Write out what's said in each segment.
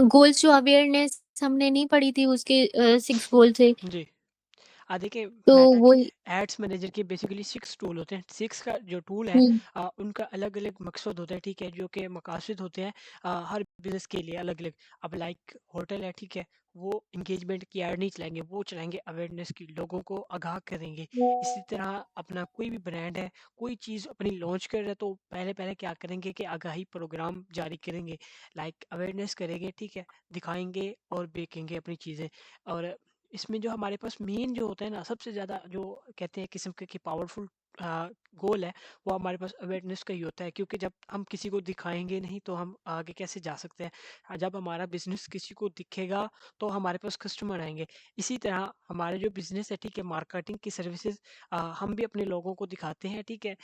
Goals जो awareness हमने नहीं पढ़ी थी उसके 6 गोल थे। जी। देखिए, तो मेटा के वही। एड्स मैनेजर के बेसिकली 6 टूल होते हैं। 6 का जो टूल है हुँ, उनका अलग-अलग मकसद होता है, ठीक है? जो कि मकासद होते हैं हर बिज़नेस के लिए अलग-अलग। अब लाइक होटल है, ठीक है? वो एंगेजमेंट की ऐड नहीं चलाएँगे, वो चलाएँगे अवेयरनेस की, लोगों को आगाह करेंगे। इसी तरह अपना कोई भी ब्रांड है, कोई चीज़ अपनी लॉन्च कर रहा है तो पहले-पहले क्या करेंगे कि आगाही प्रोग्राम जारी करेंगे, लाइक अवेयरनेस करेंगे, ठीक है? दिखाएँगे और बेचेंगे अपनी चीज़ें। और इसमें जो हमारे पास मेन जो होता है ना, सबसे ज़्यादा जो कहते हैं किस्म के कि पावरफुल गोल है, वो हमारे पास अवेयरनेस का ही होता है, क्योंकि जब हम किसी को दिखाएंगे नहीं तो हम आगे कैसे जा सकते हैं। जब हमारा बिजनेस किसी को दिखेगा तो हमारे पास कस्टमर आएंगे। इसी तरह हमारे जो बिजनेस है, ठीक है, मार्केटिंग की सर्विसेज हम भी अपने लोगों को दिखाते हैं, ठीक है।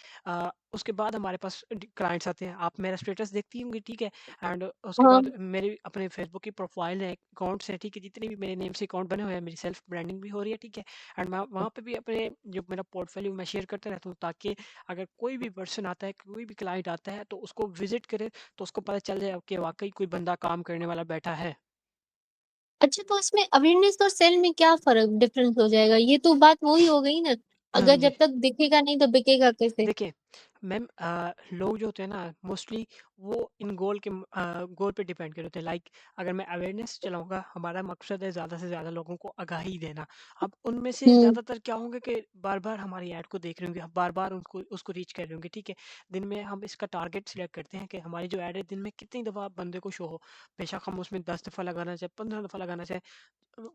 उसके बाद हमारे पास क्लाइंट्स आते हैं। आप मेरा स्टेटस देखती होंगी, ठीक है। एंड उसके हाँ। बाद मेरे अपने फेसबुक की प्रोफाइल है, अकाउंट्स हैं, ठीक है, जितने भी मेरे नेम से अकाउंट बने हुए हैं, मेरी सेल्फ ब्रांडिंग भी हो रही है, ठीक है। एंड मैं वहाँ पे भी अपने जो मेरा पोर्टफोलियो मैं शेयर करता रहता हूँ, ताकि अगर कोई भी पर्सन आता है, कोई भी क्लाइंट आता है तो उसको विजिट करे, तो उसको पता चल जाए कि वाकई कोई बंदा काम करने वाला बैठा है। अच्छा, तो इसमें अवेयरनेस और सेल में क्या फ़र्क डिफ़रेंस हो जाएगा? ये तो बात वही हो गई ना, अगर जी। जब तक दिखेगा नहीं तो बिकेगा कैसे? देखिए मैम, लोग जो होते हैं ना, मोस्टली वो इन गोल पे डिपेंड कर होते हैं। लाइक अगर मैं अवेयरनेस चलाऊंगा, हमारा मकसद है ज़्यादा से ज़्यादा लोगों को आगाही देना। अब उनमें से हुँ, ज़्यादातर क्या होंगे कि बार बार हमारी ऐड को देख रहे होंगे, बार बार उनको उसको रीच कर रहे होंगे, ठीक है। दिन में हम इसका टारगेट सिलेक्ट करते हैं कि हमारी जो ऐड है दिन में कितनी दफ़ा बंदे को शो हो। बेशक हम उसमें 10 दफ़ा लगाना चाहे, 15 दफ़ा लगाना चाहे,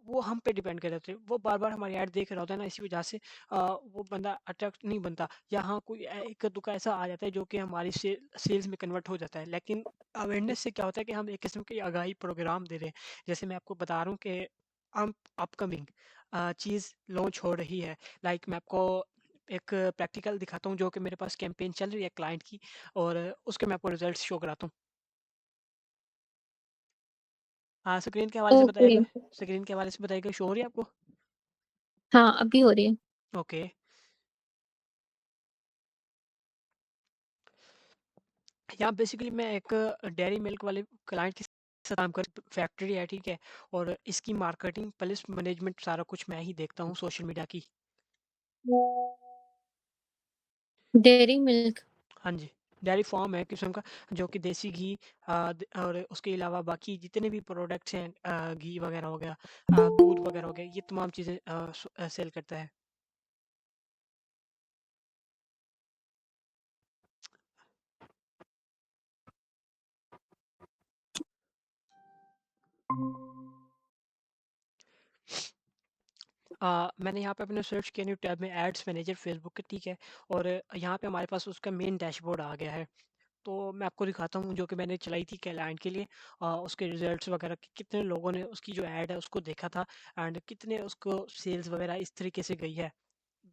वो हम पे डिपेंड कर रहे थे। वो बार बार हमारी ऐड देख रहा होता है ना, इसी वजह से वो बंदा अट्रैक्ट नहीं बनता। या हाँ, कोई एक दुका ऐसा आ जाता है जो कि हमारी सेल्स में कन्वर्ट हो जाता है। लेकिन अवेयरनेस से क्या होता है कि हम एक किस्म की आगाही प्रोग्राम दे रहे हैं। जैसे मैं आपको बता रहा हूँ कि हम अपकमिंग चीज़ लॉन्च हो रही है। लाइक मैं आपको एक प्रैक्टिकल दिखाता हूँ, जो कि मेरे पास कैंपेन चल रही है क्लाइंट की, और उसके मैं आपको रिजल्ट शो कराता हूँ। हाँ, स्क्रीन के हवाले से ओके। बताइएगा। स्क्रीन के हवाले से बताइएगा, शो हो रही है आपको? हाँ, अभी हो रही है। ओके। यहाँ बेसिकली मैं एक डेयरी मिल्क वाले क्लाइंट के साथ काम कर, फैक्ट्री है, ठीक है। और इसकी मार्केटिंग प्लस मैनेजमेंट सारा कुछ मैं ही देखता हूँ, सोशल मीडिया की। Dairy milk. हाँ जी। डेयरी फार्म है किस्म का, जो कि देसी घी और उसके अलावा बाकी जितने भी प्रोडक्ट्स हैं, घी वगैरह हो गया, दूध वगैरह हो गया, ये तमाम चीज़ें सेल करता है। मैंने यहाँ पे अपने सर्च किया, न्यू टैब में एड्स मैनेजर फेसबुक के, ठीक है। और यहाँ पे हमारे पास उसका मेन डैशबोर्ड आ गया है। तो मैं आपको दिखाता हूँ, जो कि मैंने चलाई थी क्लाइंट के लिए। उसके रिजल्ट्स वगैरह कि कितने लोगों ने उसकी जो ऐड है उसको देखा था, एंड कितने उसको सेल्स वगैरह इस तरीके से गई है।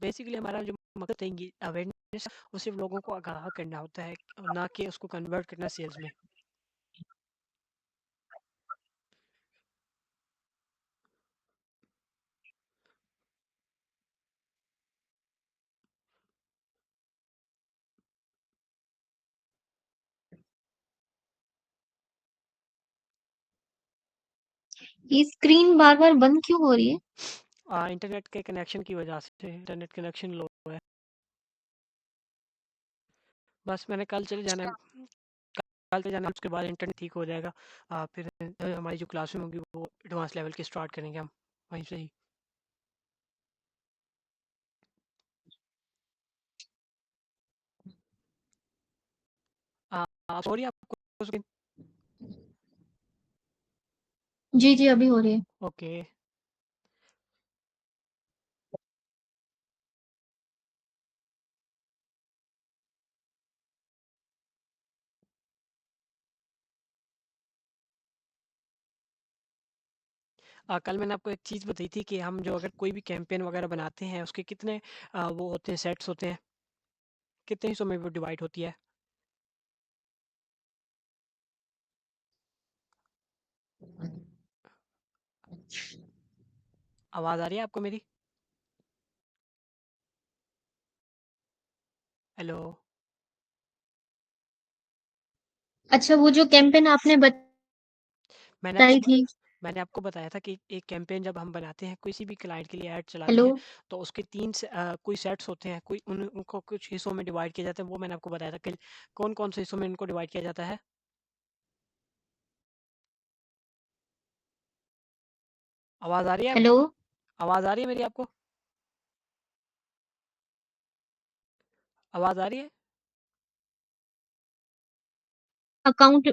बेसिकली हमारा जो मकसद है अवेयरनेस, वो सिर्फ लोगों को आगाह करना होता है, ना कि उसको कन्वर्ट करना सेल्स में। ये स्क्रीन बार-बार बंद क्यों हो रही है? इंटरनेट के कनेक्शन की वजह से इंटरनेट कनेक्शन लो है। बस मैंने कल चले जाना अच्छा। है, कल चले जाना है, उसके बाद इंटरनेट ठीक हो जाएगा। फिर हमारी जो क्लासरूम होगी वो एडवांस लेवल की स्टार्ट करेंगे हम वहीं से ही। सॉरी आपको। जी, जी, अभी हो रही है। ओके। कल मैंने आपको एक चीज़ बताई थी कि हम जो अगर कोई भी कैंपेन वगैरह बनाते हैं, उसके कितने वो होते हैं, सेट्स होते हैं, कितने हिस्सों में वो डिवाइड होती है। आवाज़ आ रही है आपको मेरी? हेलो। अच्छा, वो जो कैंपेन आपने मैंने आपको बताई थी। मैंने आपको बताया था कि एक कैंपेन जब हम बनाते हैं, किसी भी क्लाइंट के लिए ऐड चलाते हेलो। हैं, तो उसके कोई सेट्स होते हैं, कोई उनको कुछ हिस्सों में डिवाइड किया जाता है। वो मैंने आपको बताया था कि कौन कौन से हिस्सों में इनको डिवाइड किया जाता है। आवाज़ आ रही है हेलो। आपको? आवाज़ आ रही है मेरी आपको? आवाज़ आ रही है? अकाउंट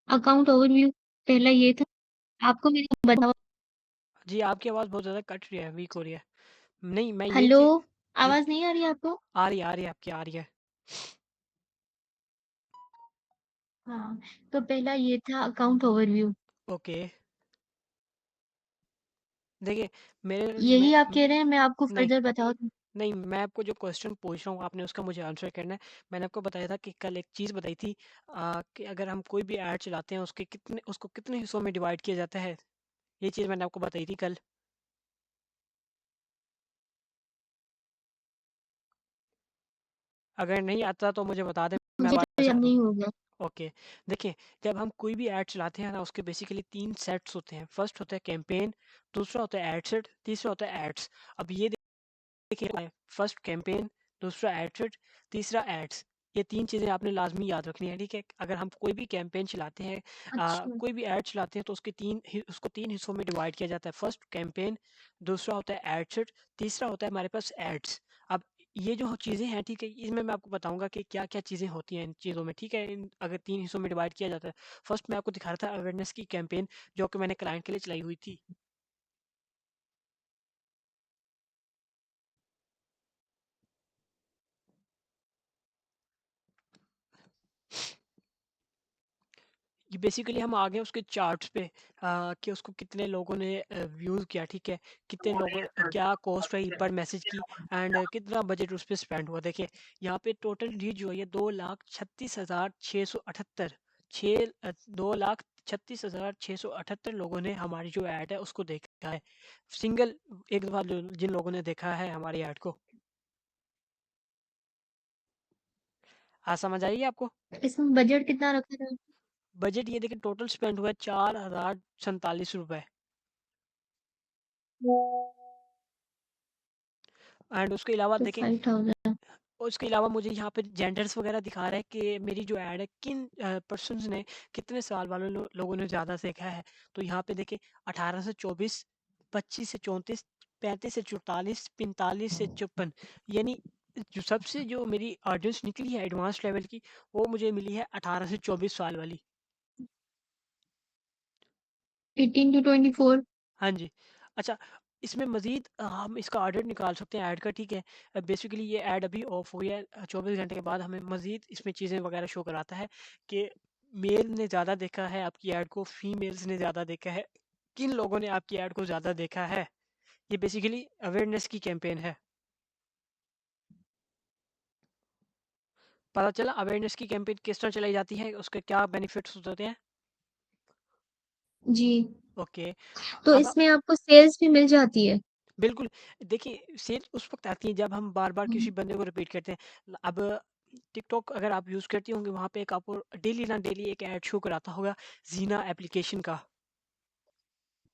अकाउंट ओवरव्यू पहला ये था। आपको मेरी बताओ। जी, आपकी आवाज़ बहुत ज़्यादा कट रही है, वीक हो रही है। नहीं, मैं ये हेलो। चीज़ जी, आवाज़ नहीं आ रही है आपको? आ रही है आपकी, आ रही है। हाँ, तो पहला ये था अकाउंट ओवरव्यू। ओके, देखिए मेरे यही मैं आप कह रहे हैं, मैं आपको नहीं, फर्दर बता दूँ? नहीं, मैं आपको जो क्वेश्चन पूछ रहा हूँ, आपने उसका मुझे आंसर करना है। मैंने आपको बताया था कि कल एक चीज़ बताई थी कि अगर हम कोई भी ऐड चलाते हैं, उसको कितने हिस्सों में डिवाइड किया जाता है। ये चीज़ मैंने आपको बताई थी कल। अगर नहीं आता तो मुझे बता दें, मैं मुझे तो वापस याद आ दूँ। नहीं होगा। ओके, देखिए, जब हम कोई भी ऐड चलाते हैं ना, उसके बेसिकली 3 सेट्स होते हैं। फर्स्ट होता है कैंपेन, दूसरा होता है एड सेट, तीसरा होता है एड्स। अब ये देखिए, फर्स्ट कैंपेन, दूसरा एड, तीसरा एड्स। ये 3 चीज़ें आपने लाज़मी याद रखनी है, ठीक है? अगर हम कोई भी कैंपेन चलाते हैं, अच्छा। कोई भी ऐड चलाते हैं, तो उसको 3 हिस्सों में डिवाइड किया जाता है। फर्स्ट कैंपेन, दूसरा होता है एड, तीसरा होता है हमारे पास एड्स। अब ये जो चीज़ें हैं, ठीक है? इसमें मैं आपको बताऊँगा कि क्या-क्या चीज़ें होती हैं इन चीज़ों में, ठीक है? अगर 3 हिस्सों में डिवाइड किया जाता है। फर्स्ट मैं आपको दिखा रहा था अवेयरनेस की कैंपेन, जो कि मैंने क्लाइंट के लिए चलाई हुई थी। ये बेसिकली हम आ गए उसके चार्ट्स पे, कि उसको कितने लोगों ने व्यूज़ किया, ठीक है? कितने लोगों क्या कॉस्ट रही पर मैसेज की, एंड कितना बजट उस पे स्पेंड हुआ। देखिए, यहाँ पे टोटल रीच जो है ये 2,36,678, 2,36,678 लोगों ने हमारी जो ऐड है उसको देखा है। सिंगल एक दफ़ा जिन लोगों ने देखा है हमारी ऐड को। समझ आई आपको? इसमें बजट कितना रखा था? बजट ये देखिए, टोटल स्पेंड हुआ है 4,047 रुपए। एंड उसके अलावा तो देखें, 5000। और उसके अलावा मुझे यहाँ पे जेंडर्स वगैरह दिखा रहा है कि मेरी जो ऐड है किन पर्सन्स ने, कितने साल वाले लोगों ने ज़्यादा देखा है। तो यहाँ पे देखें, 18 से 24, 25 से 34, 35 से 44, 45 से 54, यानी जो मेरी ऑडियंस निकली है एडवांस लेवल की, वो मुझे मिली है 18 से 24 साल वाली। 18 to 24। हाँ जी। अच्छा, इसमें मज़ीद हम इसका ऑर्डर निकाल सकते हैं ऐड का, ठीक है? बेसिकली ये ऐड अभी ऑफ हुई है, 24 घंटे के बाद हमें मज़ीद इसमें चीज़ें वगैरह शो कराता है कि मेल ने ज़्यादा देखा है आपकी ऐड को, फीमेल्स ने ज़्यादा देखा है। किन लोगों ने आपकी ऐड को ज़्यादा देखा है? ये बेसिकली अवेयरनेस की कैंपेन है। पता चला अवेयरनेस की कैंपेन किस तरह चलाई जाती है, उसके क्या बेनिफिट्स होते हैं? जी। ओके, तो अब इसमें आपको सेल्स भी मिल जाती है? बिल्कुल, देखिए सेल उस वक़्त आती है जब हम बार-बार हुँ। किसी बंदे को रिपीट करते हैं। अब टिकटॉक अगर आप यूज़ करती होंगी, वहाँ पे एक आपको डेली ना डेली एक ऐड शो कराता होगा ज़ीना एप्लीकेशन का।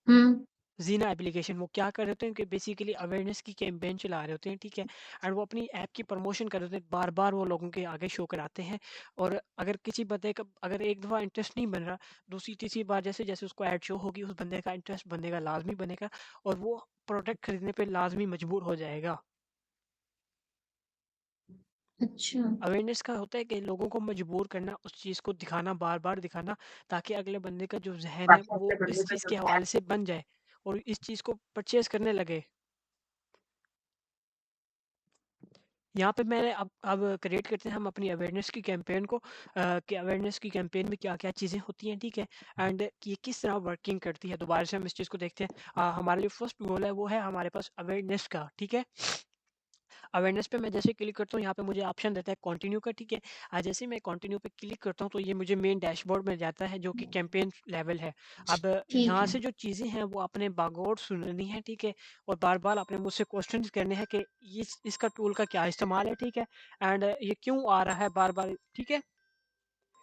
हुँ। ज़ीना एप्लीकेशन वो क्या कर रहे होते हैं कि बेसिकली अवेयरनेस की कैंपेन चला रहे होते हैं, ठीक है? एंड वो अपनी ऐप की प्रमोशन कर रहे होते हैं, बार-बार वो लोगों के आगे शो कराते हैं। और अगर किसी बंदे का अगर एक दफ़ा इंटरेस्ट नहीं बन रहा, दूसरी तीसरी बार जैसे-जैसे उसको ऐड शो होगी, उस बंदे का इंटरेस्ट बनेगा, लाज़मी बनेगा, और वो प्रोडक्ट खरीदने पे लाज़मी मजबूर हो जाएगा। अच्छा। अवेयरनेस का होता है कि लोगों को मजबूर करना, उस चीज़ को दिखाना, बार-बार दिखाना, ताकि अगले बंदे का जो ज़हन है वो इस चीज़ के हवाले से बन जाए और इस चीज़ को परचेज़ करने लगे। यहाँ पे मैंने अब क्रिएट करते हैं हम अपनी अवेयरनेस की कैंपेन को, कि अवेयरनेस की कैंपेन में क्या-क्या चीज़ें होती हैं, ठीक है? एंड ये किस तरह वर्किंग करती है, दोबारा से हम इस चीज़ को देखते हैं। हमारा जो फर्स्ट गोल है वो है हमारे पास अवेयरनेस का, ठीक है? अवेयरनेस पे मैं जैसे क्लिक करता हूँ, यहाँ पे मुझे ऑप्शन देता है कंटिन्यू का, ठीक है? जैसे ही मैं कंटिन्यू पे क्लिक करता हूँ, तो ये मुझे मेन डैशबोर्ड में जाता है जो कि कैंपेन लेवल है। अब ठीक यहाँ है। से जो चीज़ें हैं वो आपने बागौर सुननी है, ठीक है? और बार-बार आपने मुझसे क्वेश्चंस करने हैं कि इसका टूल का क्या इस्तेमाल है, ठीक है? एंड ये क्यों आ रहा है बार-बार, ठीक है?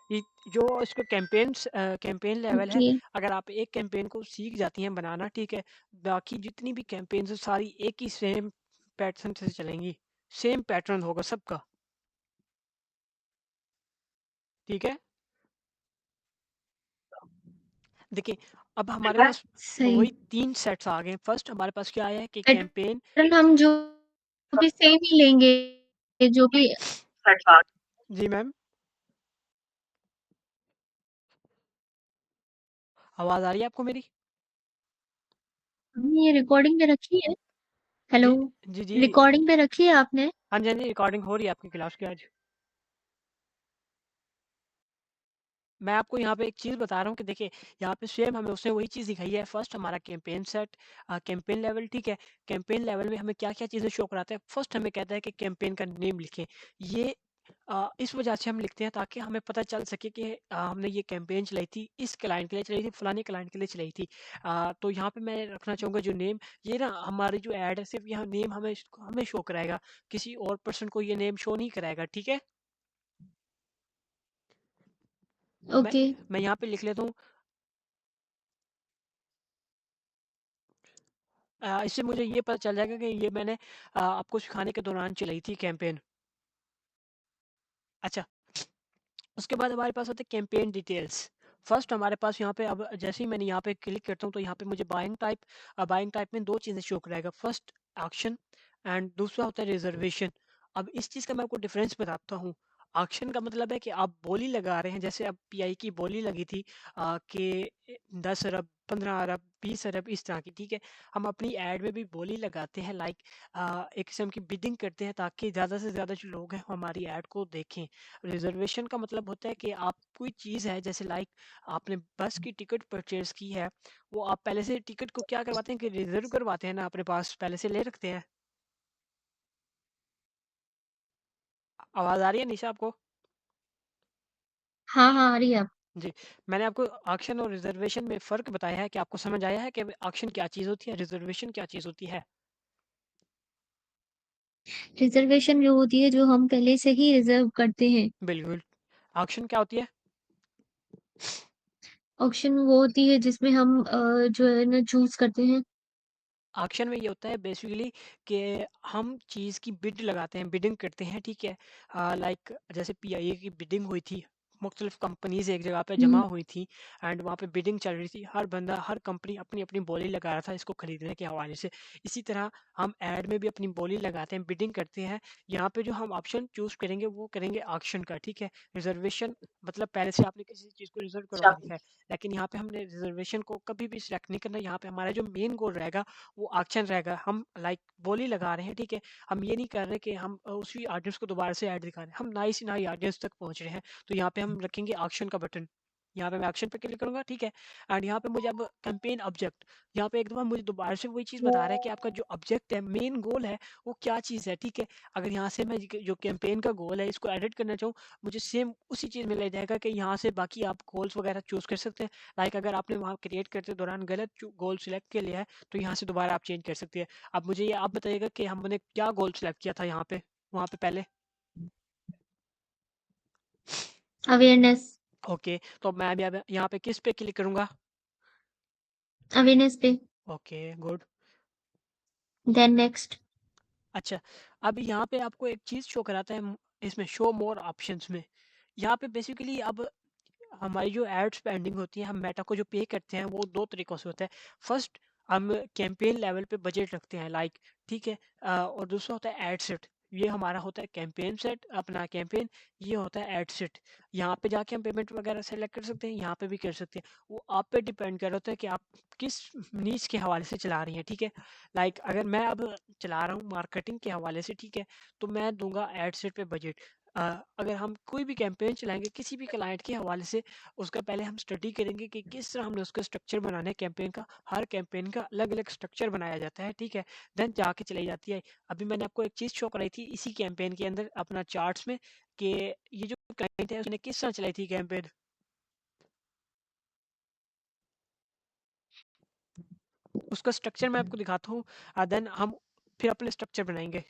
ये जो इसका कैंपेन लेवल है, ओके, अगर आप एक कैंपेन को सीख जाती हैं बनाना, ठीक है, बाकी जितनी भी कैंपेन्स है सारी एक ही सेम पैटर्न से चलेंगी, सेम पैटर्न होगा सबका, ठीक है। देखिए, अब हमारे पास सही। वही 3 सेट्स आ गए। फर्स्ट हमारे पास क्या आया है कि कैंपेन। पैटर्न हम जो भी सेम ही लेंगे, जो भी जी मैम, आवाज़ आ रही है आपको मेरी? हमने ये रिकॉर्डिंग पे रखी है। हेलो, जी, जी, जी। रिकॉर्डिंग पे रखी है आपने? हाँ जी, हाँ जी, रिकॉर्डिंग हो रही है आपकी क्लास की आज। मैं आपको यहाँ पे एक चीज़ बता रहा हूँ कि देखिए, यहाँ पे सेम हमें उसने वही चीज़ दिखाई है। फर्स्ट हमारा कैंपेन सेट, कैंपेन लेवल, ठीक है। कैंपेन लेवल में हमें क्या-क्या चीज़ें शो कराता है। फर्स्ट हमें कहता है कि कैंपेन का नेम लिखें। ये इस वजह से हम लिखते हैं ताकि हमें पता चल सके कि हमने ये कैंपेन चलाई थी, इस क्लाइंट के लिए चलाई थी, फलाने क्लाइंट के लिए चलाई थी। तो यहाँ पे मैं रखना चाहूँगा जो नेम, ये ना हमारी जो ऐड है सिर्फ़ यहाँ नेम हमें हमें शो कराएगा। किसी और पर्सन को ये नेम शो नहीं कराएगा, ठीक है? मैं ओके, मैं यहाँ पे लिख लेता हूँ। इससे मुझे ये पता चल जाएगा कि ये मैंने आपको सिखाने के दौरान चलाई थी कैंपेन। अच्छा, उसके बाद हमारे पास होते हैं कैंपेन डिटेल्स। फर्स्ट हमारे पास यहाँ पे, अब जैसे ही मैंने यहाँ पे क्लिक करता हूँ तो यहाँ पे मुझे बाइंग टाइप में 2 चीज़ें शो कराएगा। फर्स्ट ऑक्शन एंड दूसरा होता है रिजर्वेशन। अब इस चीज़ का मैं आपको डिफरेंस बताता हूँ। ऑक्शन का मतलब है कि आप बोली लगा रहे हैं, जैसे अब पीआई की बोली लगी थी कि 10 अरब, 15 अरब, 20 अरब, इस तरह की, ठीक है। हम अपनी ऐड में भी बोली लगाते हैं, लाइक एक किस्म की बिडिंग करते हैं ताकि ज़्यादा से ज़्यादा जो लोग हैं वो हमारी ऐड को देखें। रिजर्वेशन का मतलब होता है कि आप कोई चीज़ है, जैसे लाइक आपने बस की टिकट परचेज की है, वो आप पहले से टिकट को क्या करवाते हैं कि रिजर्व करवाते हैं ना, अपने पास पहले से ले रखते हैं। आवाज़ आ रही है निशा आपको? हाँ, हाँ, आ रही है अब। जी, मैंने आपको ऑक्शन और रिजर्वेशन में फ़र्क बताया है कि आपको समझ आया है कि ऑक्शन क्या चीज़ होती है, रिजर्वेशन क्या चीज़ होती है? रिज़र्वेशन जो होती है, जो हम पहले से ही रिज़र्व करते हैं। बिल्कुल। ऑक्शन क्या होती है? ऑक्शन वो होती है जिसमें हम जो है ना चूज़ करते हैं। ऑक्शन में ये होता है बेसिकली कि हम चीज़ की बिड लगाते हैं, बिडिंग करते हैं, ठीक है। लाइक जैसे पीआईए की बिडिंग हुई थी, मुख्तलिफ कंपनीज एक जगह पे जमा हुँ, हुई थी एंड वहाँ पे बिडिंग चल रही थी। हर बंदा, हर कंपनी अपनी अपनी बोली लगा रहा था इसको खरीदने के हवाले से। इसी तरह हम ऐड में भी अपनी बोली लगाते हैं, बिडिंग करते हैं। यहाँ पे जो हम ऑप्शन चूज करेंगे वो करेंगे ऑक्शन का, ठीक है। रिजर्वेशन मतलब पहले से आपने किसी चीज़ को रिजर्व करवा रखा है, लेकिन यहाँ पे हमने रिजर्वेशन को कभी भी सिलेक्ट नहीं करना। यहाँ पे हमारा जो मेन गोल रहेगा वो ऑक्शन रहेगा। हम लाइक बोली लगा रहे हैं, ठीक है। हम ये नहीं कर रहे कि हम उसी ऑडियंस को दोबारा से ऐड दिखा रहे हैं, हम नई से नई ऑडियंस तक पहुंच रहे हैं। तो यहाँ पे हम रखेंगे ऑक्शन का बटन। यहाँ पे मैं ऑक्शन पे क्लिक करूंगा, ठीक है। एंड यहाँ पे मुझे अब कैंपेन ऑब्जेक्ट, यहाँ पे एक दफा मुझे दोबारा से वही चीज़ बता रहा है कि आपका जो ऑब्जेक्ट है, मेन गोल है, वो क्या चीज़ है, ठीक है। अगर यहाँ से मैं जो कैंपेन का गोल है इसको एडिट करना चाहूँ, मुझे सेम उसी चीज़ में ले जाएगा कि यहाँ से बाकी आप गोल्स वगैरह चूज कर सकते हैं। लाइक अगर आपने वहाँ क्रिएट करते दौरान गलत गोल सिलेक्ट कर लिया है तो यहाँ से दोबारा आप चेंज कर सकती है। अब मुझे ये आप बताइएगा कि हमने क्या गोल सेलेक्ट किया था यहाँ पे, वहाँ पे पहले। अवेयरनेस ओके, तो मैं अभी अब यहाँ पे किस पे क्लिक करूँगा? अवेयरनेस पे, ओके, गुड। Then next. अच्छा, अब यहाँ पे आपको एक चीज़ शो कराता है इसमें शो मोर ऑप्शंस में। यहाँ पे बेसिकली अब हमारी जो एड स्पेंडिंग होती है, हम मेटा को जो पे करते हैं वो 2 तरीकों से होता है। फर्स्ट, हम कैंपेन लेवल पे बजट रखते हैं, लाइक, ठीक है। और दूसरा होता है एड सेट। ये हमारा होता है कैंपेन सेट, अपना कैंपेन। ये होता है एड सेट। यहाँ पे जाके हम पेमेंट वगैरह सेलेक्ट कर सकते हैं, यहाँ पे भी कर सकते हैं। वो आप पे डिपेंड कर रहा होता है कि आप किस नीच के हवाले से चला रही हैं, ठीक है। लाइक अगर मैं अब चला रहा हूँ मार्केटिंग के हवाले से, ठीक है, तो मैं दूंगा एड सेट पे बजट। अगर हम कोई भी कैंपेन चलाएंगे किसी भी क्लाइंट के हवाले से, उसका पहले हम स्टडी करेंगे कि किस तरह हमने उसका स्ट्रक्चर बनाना है कैंपेन का। हर कैंपेन का अलग अलग स्ट्रक्चर बनाया जाता है, ठीक है। देन जाके चलाई जाती है। अभी मैंने आपको एक चीज़ शो कराई थी इसी कैंपेन के अंदर अपना चार्ट्स में, कि ये जो क्लाइंट है उसने किस तरह चलाई थी कैंपेन, उसका स्ट्रक्चर मैं आपको दिखाता हूँ। देन हम फिर अपने स्ट्रक्चर बनाएंगे।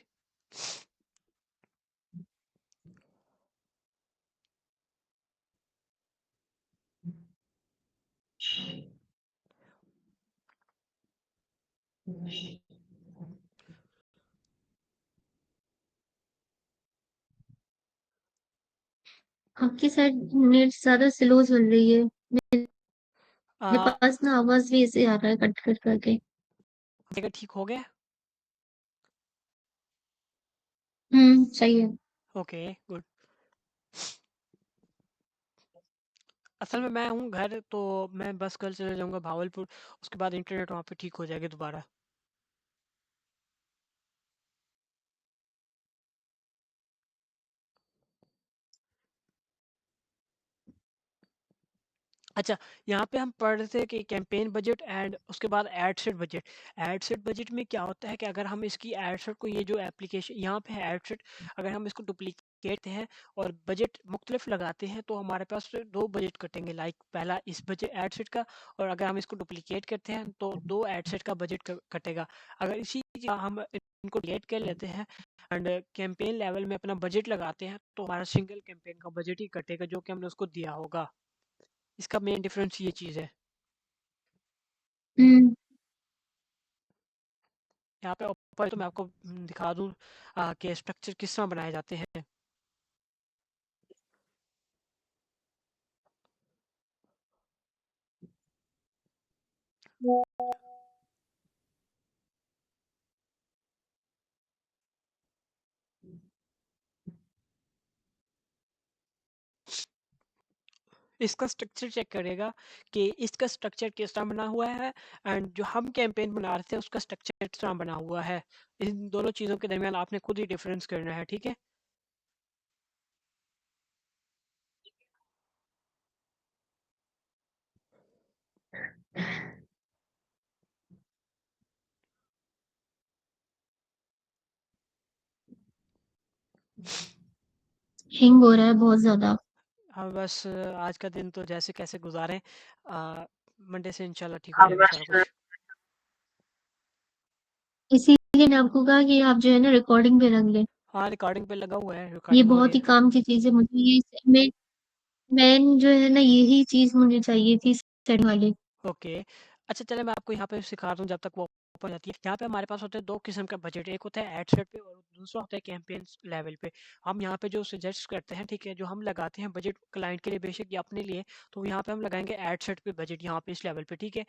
आपकी साइड नेट ज्यादा स्लो चल रही है। मेरे आ, पास ना आवाज भी ऐसे आ रहा है कट कट करके। देखा ठीक हो गया। सही है। Okay, good. असल में मैं हूँ घर, तो मैं बस कल चले जाऊँगा भावलपुर, उसके बाद इंटरनेट वहाँ पे ठीक हो जाएगी दोबारा। अच्छा, यहाँ पे हम पढ़ रहे थे कि कैंपेन बजट एंड उसके बाद ad set budget. Ad set budget में क्या होता है कि अगर हम इसकी एड सेट को, ये जो एप्लीकेशन यहाँ पे है एड सेट, अगर हम इसको डुप्लीकेट हैं और बजट मुख्तलिफ लगाते हैं, तो हमारे पास फिर दो बजट कटेंगे। लाइक पहला इस बजट एड सेट का, और अगर हम इसको डुप्लीकेट करते हैं तो दो एड सेट का बजट कटेगा। अगर इसी जगह हम इनको डिलीट कर लेते हैं एंड कैंपेन लेवल में अपना बजट लगाते हैं, तो हमारा सिंगल कैंपेन का बजट ही कटेगा जो कि हमने उसको दिया होगा। इसका मेन डिफरेंस ये चीज़ है। हम्म। यहाँ पे ऊपर तो मैं आपको दिखा दूँ कि स्ट्रक्चर किस तरह बनाए जाते हैं। इसका स्ट्रक्चर चेक करेगा कि इसका स्ट्रक्चर किस तरह बना हुआ है, एंड जो हम कैंपेन बना रहे थे उसका स्ट्रक्चर किस तरह बना हुआ है। इन दोनों चीज़ों के दरमियान आपने खुद ही डिफरेंस करना है, ठीक है। हैंग हो रहा है बहुत ज्यादा। अब बस आज का दिन तो जैसे कैसे गुजारें, मंडे से इंशाल्लाह ठीक हो जाएगा सारा कुछ। इसीलिए मैं आपको कहा कि आप जो है ना रिकॉर्डिंग पे रख लें। हाँ, रिकॉर्डिंग पे लगा हुआ है, ये रिकॉर्डिंग हो रही बहुत ही है। काम की चीज है, मुझे ये मैं मैन जो है ना यही चीज मुझे चाहिए थी सेट वाली। ओके। अच्छा चले, मैं आपको यहाँ पे सिखा दूँ जब तक वो ओपन जाती है। यहाँ पे हमारे पास होते हैं दो किस्म का बजट, एक होता है एड सेट पे और दूसरा होता है कैंपेन लेवल पे। हम यहाँ पे जो सजेस्ट करते हैं, ठीक है, जो हम लगाते हैं बजट क्लाइंट के लिए बेशक या अपने लिए, तो यहाँ पे हम लगाएंगे एड सेट पे बजट, यहाँ पे इस लेवल पे, ठीक है।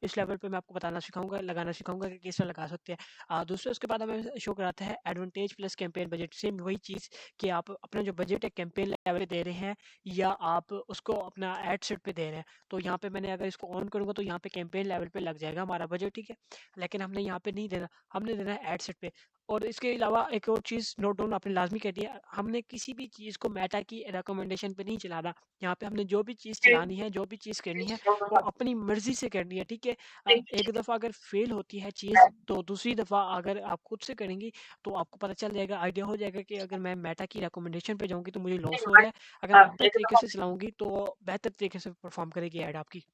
इस लेवल पे मैं आपको बताना सिखाऊंगा, लगाना सिखाऊंगा कि किस तरह लगा सकते हैं। दूसरा उसके बाद हमें शो कराता है advantage plus campaign budget, same वही चीज़ कि आप अपना जो बजट है कैंपेन लेवल पे दे रहे हैं या आप उसको अपना एड सेट पे दे रहे हैं। तो यहाँ पे मैंने अगर इसको ऑन करूँगा तो यहाँ पे कैंपेन लेवल पे लग जाएगा हमारा बजट, ठीक है। लेकिन हमने यहाँ पे नहीं देना, हमने देना है एड सेट पे। और इसके अलावा एक और चीज़ नोट डाउन आपने लाजमी कर दिया, हमने किसी भी चीज़ को मेटा की रिकमेंडेशन पे नहीं चलाना। यहाँ पे हमने जो भी चीज़ चलानी है, जो भी चीज़ करनी है, वो अपनी मर्जी से करनी है, ठीक है। एक दफ़ा अगर फेल होती है चीज़, तो दूसरी दफ़ा अगर आप खुद से करेंगी तो आपको पता चल जाएगा, आइडिया हो जाएगा कि अगर मैं मेटा की रिकमेंडेशन पे जाऊँगी तो मुझे लॉस हो रहा है, अगर मैं अपने तरीके से चलाऊँगी तो बेहतर तरीके से परफ़ॉर्म करेगी ऐड आपकी।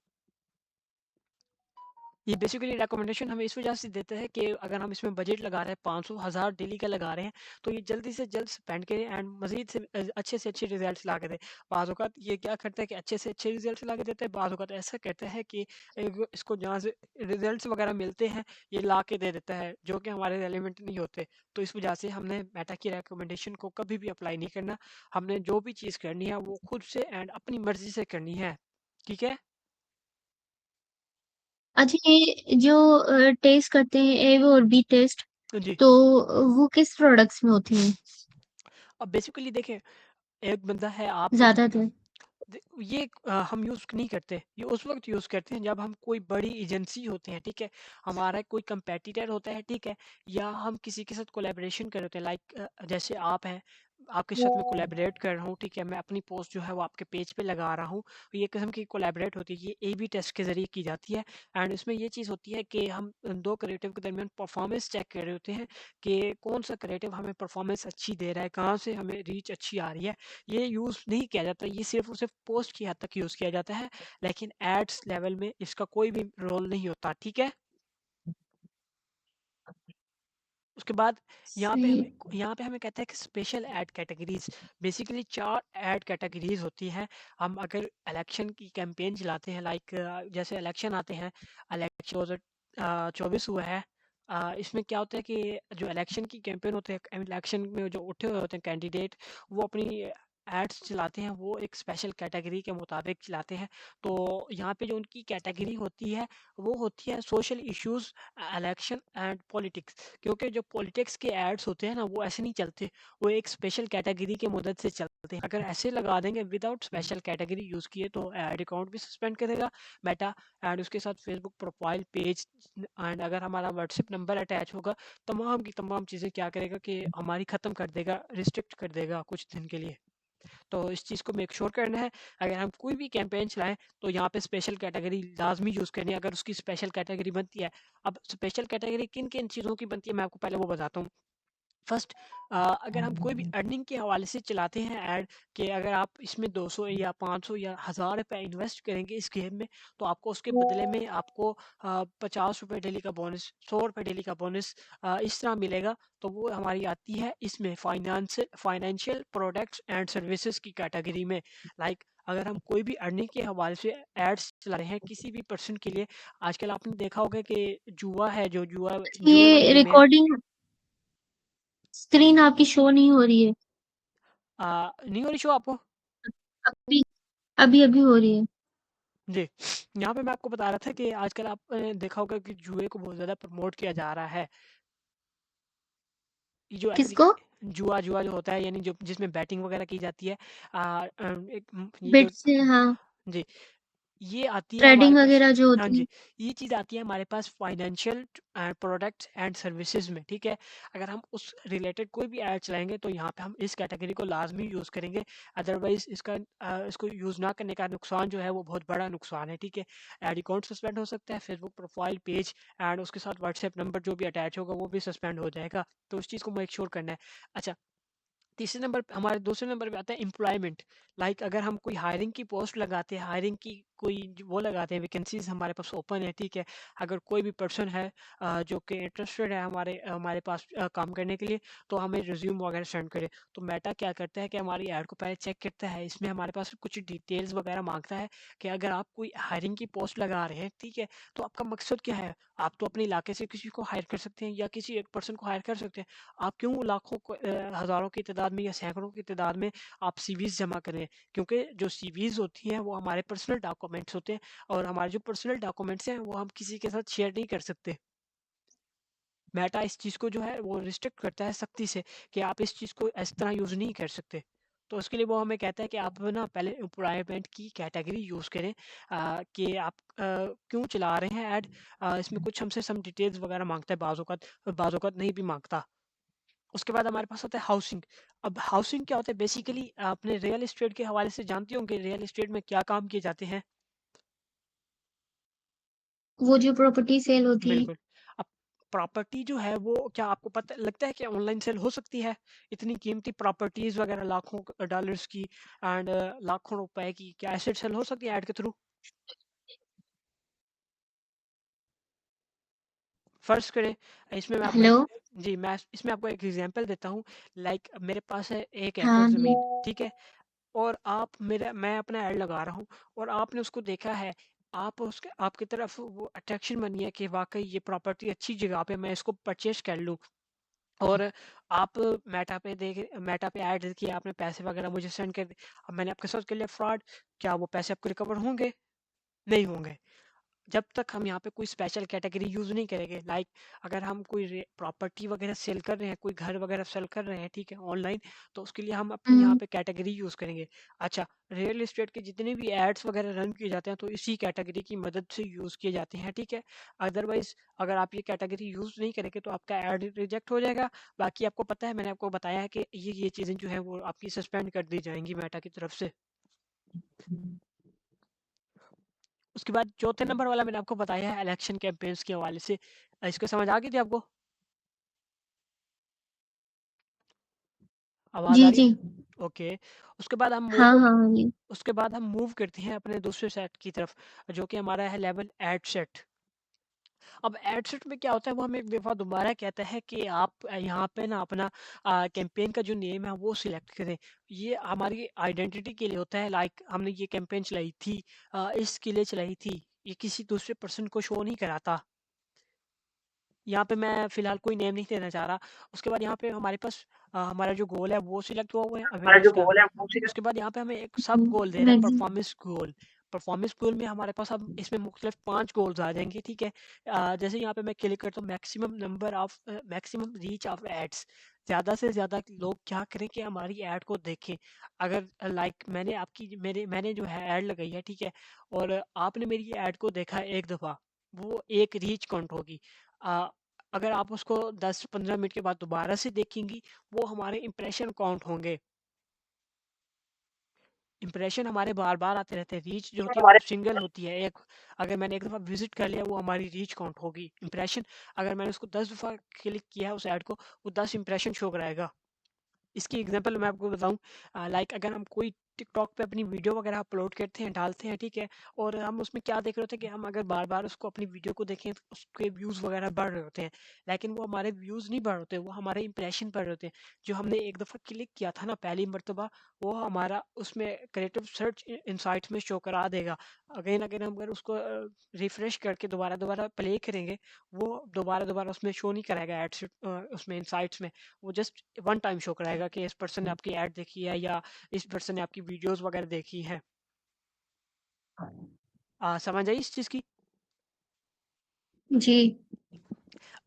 ये बेसिकली रिकमेंडेशन हमें इस वजह से देता है कि अगर हम इसमें बजट लगा रहे हैं 500 हज़ार डेली का लगा रहे हैं, तो ये जल्दी से जल्द स्पेंड करें एंड मज़ीद से अच्छे रिजल्ट्स ला के दें। बाज़ औक़ात ये क्या करता है कि अच्छे से अच्छे रिजल्ट्स ला के देता है, बाज़ औक़ात ऐसा करता है कि इसको जहाँ से रिजल्ट्स वगैरह मिलते हैं, ये ला के दे देता है जो कि हमारे रेलिवेंट नहीं होते। तो इस वजह से हमने मेटा की रिकमेंडेशन को कभी भी अप्लाई नहीं करना। हमने जो भी चीज़ करनी है वो खुद से एंड अपनी मर्ज़ी से करनी है, ठीक है। अच्छा, ये जो टेस्ट करते हैं ए और बी टेस्ट, जी। तो वो किस प्रोडक्ट्स में होती हैं अब बेसिकली देखें, एक बंदा है आप ज्यादातर? ये हम यूज़ नहीं करते, ये उस वक्त यूज़ करते हैं जब हम कोई बड़ी एजेंसी होते हैं, ठीक है, हमारा कोई कंपेटिटर होता है, ठीक है, या हम किसी के साथ कोलैबोरेशन कर रहे होते हैं। लाइक जैसे आप हैं, आपके साथ मैं कोलैबोरेट कर रहा हूँ, ठीक है, मैं अपनी पोस्ट जो है वो आपके पेज पे लगा रहा हूँ, तो ये किस्म की कोलैबोरेट होती है, ये ए बी टेस्ट के ज़रिए की जाती है। एंड इसमें ये चीज़ होती है कि हम दो क्रिएटिव के दरमियान परफॉर्मेंस चेक कर रहे होते हैं कि कौन सा क्रिएटिव हमें परफॉर्मेंस अच्छी दे रहा है, कहाँ से हमें रीच अच्छी आ रही है। ये यूज़ नहीं किया जाता, ये सिर्फ़ और सिर्फ़ पोस्ट की हद तक यूज़ किया जाता है, लेकिन एड्स लेवल में इसका कोई भी रोल नहीं होता, ठीक है? उसके बाद यहाँ पे सही। हमें कहते हैं कि special add categories, basically 4 add categories होती हैं। हम अगर इलेक्शन की कैंपेन चलाते हैं, लाइक जैसे इलेक्शन आते हैं, इलेक्शन 2024 हुआ है। इसमें क्या होता है कि जो इलेक्शन की कैंपेन होते हैं, इलेक्शन में जो उठे हुए होते हैं कैंडिडेट, वो अपनी एड्स चलाते हैं, वो एक स्पेशल कैटेगरी के मुताबिक चलाते हैं। तो यहाँ पे जो उनकी कैटेगरी होती है, वो होती है social issues, election and politics. क्योंकि जो पॉलिटिक्स के एड्स होते हैं ना, वो ऐसे नहीं चलते, वो एक स्पेशल कैटेगरी के मदद से चलते हैं। अगर ऐसे लगा देंगे विदाउट स्पेशल कैटेगरी यूज़ किए, तो ऐड अकाउंट भी सस्पेंड करेगा मेटा, एंड उसके साथ फेसबुक प्रोफाइल पेज, एंड अगर हमारा व्हाट्सएप नंबर अटैच होगा, तमाम की तमाम चीज़ें क्या करेगा कि हमारी ख़त्म कर देगा, रिस्ट्रिक्ट कर देगा कुछ दिन के लिए। तो इस चीज़ को मेक श्योर करना है। अगर हम कोई भी कैंपेन चलाएं, तो यहाँ पे स्पेशल कैटेगरी लाजमी यूज़ करनी है, अगर उसकी स्पेशल कैटेगरी बनती है। अब स्पेशल कैटेगरी किन किन चीज़ों की बनती है, मैं आपको पहले वो बताता हूँ। फर्स्ट, अगर हम कोई भी अर्निंग के हवाले से चलाते हैं ऐड, कि अगर आप इसमें 200 या 500 या 1000 रुपये इन्वेस्ट करेंगे इस गेम में, तो आपको उसके बदले में आपको 50 रुपये डेली का बोनस, 100 रुपये डेली का बोनस, इस तरह मिलेगा। तो वो हमारी आती है इसमें फाइनेंशियल प्रोडक्ट्स एंड सर्विसेज की कैटेगरी में। लाइक अगर हम कोई भी अर्निंग के हवाले से एड्स चला रहे हैं किसी भी पर्सन के लिए, आजकल आपने देखा होगा कि जुआ है, जो जुए वाली ये गेम है। रिकॉर्डिंग स्क्रीन आपकी शो नहीं हो रही है। नहीं हो रही शो आपको? अभी अभी अभी हो रही है। जी, यहाँ पे मैं आपको बता रहा था कि आजकल आपने देखा होगा कि जुए को बहुत ज़्यादा प्रमोट किया जा रहा है। ये जो किसको? जुआ जुआ जो होता है, यानी जो जिसमें बैटिंग वगैरह की जाती है, ये जो, बिट से, हाँ। जी, ये आती है हमारे ट्रेडिंग पास। वगैरह जो हाँ होती जी, है। ये चीज़ आती है हमारे पास फाइनेंशियल प्रोडक्ट्स एंड सर्विसेज में, ठीक है। अगर हम उस रिलेटेड कोई भी ऐड चलाएंगे, तो यहाँ पे हम इस कैटेगरी को लाजमी यूज़ करेंगे। अदरवाइज इसको यूज़ ना करने का नुकसान जो है वो बहुत बड़ा नुकसान है, ठीक है। ऐड अकाउंट सस्पेंड हो सकता है, फेसबुक प्रोफाइल पेज एंड उसके साथ व्हाट्सएप नंबर जो भी अटैच होगा वो भी सस्पेंड हो जाएगा। तो उस चीज़ को मेक श्योर करना है। अच्छा, तीसरे नंबर पे, हमारे दूसरे नंबर पे आता है एम्प्लॉयमेंट। लाइक अगर हम कोई हायरिंग की पोस्ट लगाते हैं, हायरिंग की कोई वो लगाते हैं, वैकेंसीज हमारे पास ओपन है, ठीक है। अगर कोई भी पर्सन है जो कि इंटरेस्टेड है हमारे हमारे पास काम करने के लिए, तो हमें रिज्यूम वगैरह सेंड करे। तो मेटा क्या करता है कि हमारी ऐड को पहले चेक करता है, इसमें हमारे पास कुछ डिटेल्स वगैरह मांगता है कि अगर आप कोई हायरिंग की पोस्ट लगा रहे हैं, ठीक है, तो आपका मकसद क्या है। आप तो अपने इलाके से किसी को हायर कर सकते हैं या किसी एक पर्सन को हायर कर सकते हैं। आप क्यों लाखों को हज़ारों की तादाद में या सैकड़ों की तादाद में आप सीवीज़ जमा करें? क्योंकि जो सीवीज़ होती हैं वो हमारे पर्सनल डॉक्यूमेंट्स होते हैं, और हमारे जो पर्सनल डॉक्यूमेंट्स हैं वो हम किसी के साथ शेयर नहीं कर सकते। मेटा इस चीज़ को जो है वो रिस्ट्रिक्ट करता है सख्ती से, कि आप इस चीज़ को इस तरह यूज़ नहीं कर सकते। तो उसके लिए वो हमें कहता है कि आप ना पहले एम्प्लॉयमेंट की कैटेगरी यूज़ करें, कि आप क्यों चला रहे हैं ऐड। इसमें कुछ हमसे सम डिटेल्स वगैरह माँगता है, बाज़ औक़ात नहीं भी माँगता। उसके बाद हमारे पास होता है हाउसिंग। अब हाउसिंग क्या होता है, बेसिकली आपने रियल एस्टेट के हवाले से जानते होंगे रियल एस्टेट में क्या काम किए जाते हैं। वो जो प्रॉपर्टी सेल होती है। बिल्कुल। अब प्रॉपर्टी जो है वो क्या आपको पता लगता है कि ऑनलाइन सेल हो सकती है? इतनी कीमती प्रॉपर्टीज वगैरह लाखों डॉलर्स की एंड लाखों रुपए की क्या एसेट सेल हो सकती है ऐड के थ्रू? फर्ज करें, इसमें मैं आपको हेलो। एक, जी, मैं इसमें आपको एक एग्जांपल देता हूँ। लाइक मेरे पास है 1 एकड़ हाँ। ज़मीन, ठीक है। और मैं अपना ऐड लगा रहा हूँ, और आपने उसको देखा है, आपकी तरफ वो अट्रैक्शन बनी है कि वाकई ये प्रॉपर्टी अच्छी जगह पे, मैं इसको परचेज कर लूँ। और आप मेटा पे ऐड किया आपने, पैसे वगैरह मुझे सेंड कर दिए। अब मैंने आपके साथ कर लिया फ्रॉड, क्या वो पैसे आपको रिकवर होंगे? नहीं होंगे। जब तक हम यहाँ पे कोई स्पेशल कैटेगरी यूज़ नहीं करेंगे। लाइक अगर हम कोई प्रॉपर्टी वगैरह सेल कर रहे हैं, कोई घर वगैरह सेल कर रहे हैं, ठीक है, ऑनलाइन, तो उसके लिए हम अपनी यहाँ हम्म। पे कैटेगरी यूज़ करेंगे। अच्छा, रियल एस्टेट के जितने भी एड्स वगैरह रन किए जाते हैं, तो इसी कैटेगरी की मदद से यूज़ किए जाते हैं, ठीक है। अदरवाइज अगर आप ये कैटेगरी यूज़ नहीं करेंगे, तो आपका ऐड रिजेक्ट हो जाएगा। बाकी आपको पता है, मैंने आपको बताया है कि ये चीज़ें जो है वो आपकी सस्पेंड कर दी जाएंगी मेटा की तरफ से। उसके बाद चौथे नंबर वाला मैंने आपको बताया है इलेक्शन कैंपेन्स के हवाले से। इसको समझ आ गई थी आपको? आवाज़ आ जी रही जी। है? ओके। उसके बाद हम हाँ मूव हाँ हाँ जी। उसके बाद हम मूव करते हैं अपने दूसरे सेट की तरफ, जो कि हमारा है लेवल एड सेट। अब एड सेट में क्या होता है, वो हमें एक दफ़ा दोबारा कहता है कि आप यहाँ पे ना अपना कैंपेन का जो नेम है वो सिलेक्ट करें। ये हमारी आइडेंटिटी के लिए होता है, लाइक हमने ये कैंपेन चलाई थी, इसके लिए चलाई थी, ये किसी दूसरे पर्सन को शो नहीं कराता। यहाँ पे मैं फ़िलहाल कोई नेम नहीं देना चाह रहा। उसके बाद यहाँ पे हमारे पास हमारा जो गोल है वो सिलेक्ट हुआ हुआ है हमारा अवेयरनेस जो का। गोल है वो उसी का उसके बाद यहाँ पे हमें एक सब गोल दे रहा है, मैक्सिमम। परफॉर्मेंस गोल। परफॉर्मेंस गोल में हमारे पास अब इसमें मुख्तलिफ 5 गोल्स आ जाएँगे, ठीक है? जैसे यहाँ पे मैं क्लिक करता हूँ मैक्सिमम रीच ऑफ एड्स। ज़्यादा से ज़्यादा लोग क्या करें कि हमारी ऐड को देखें। अगर लाइक मैंने जो है ऐड लगाई है, ठीक है? और आपने मेरी ऐड को देखा एक दफ़ा, वो एक रीच काउंट होगी। अ, अगर आप उसको 10-15 मिनट के बाद दोबारा से देखेंगी, वो हमारे इंप्रेशन काउंट होंगे। इंप्रेशन हमारे बार-बार आते रहते हैं। रीच जो होती है वो हमारे सिंगल होती है। एक अगर मैंने एक दफ़ा विज़िट कर लिया, वो हमारी रीच काउंट होगी। इंप्रेशन अगर मैंने उसको 10 दफ़ा क्लिक किया है उस ऐड को, वो 10 इंप्रेशन शो कराएगा। इसकी एग्जांपल मैं आपको बताऊँ, लाइक अगर हम कोई टिकटॉक पे अपनी वीडियो वगैरह अपलोड करते हैं, डालते हैं, ठीक है? और हम उसमें क्या देख रहे होते हैं कि हम अगर बार-बार उसको अपनी वीडियो को देखें तो उसके व्यूज़ वगैरह बढ़ रहे होते हैं। लेकिन वो हमारे व्यूज़ नहीं बढ़ रहे होते, वो हमारे इंप्रेशन बढ़ रहे होते हैं। जो हमने एक दफ़ा क्लिक किया था ना पहली मर्तबा, वो हमारा उसमें क्रिएटिव सर्च इनसाइट्स में शो करा देगा। अगेन अगर हम अगर उसको रिफ्रेश करके दोबारा-दोबारा प्ले करेंगे, वो दोबारा-दोबारा उसमें शो नहीं कराएगा एड्स, उसमें इनसाइट्स में। वो जस्ट वन टाइम शो कराएगा कि इस पर्सन ने आपकी ऐड देखी है या इस पर्सन ने आपकी वीडियोस वगैरह देखी है। समझ आई इस चीज़ की? जी।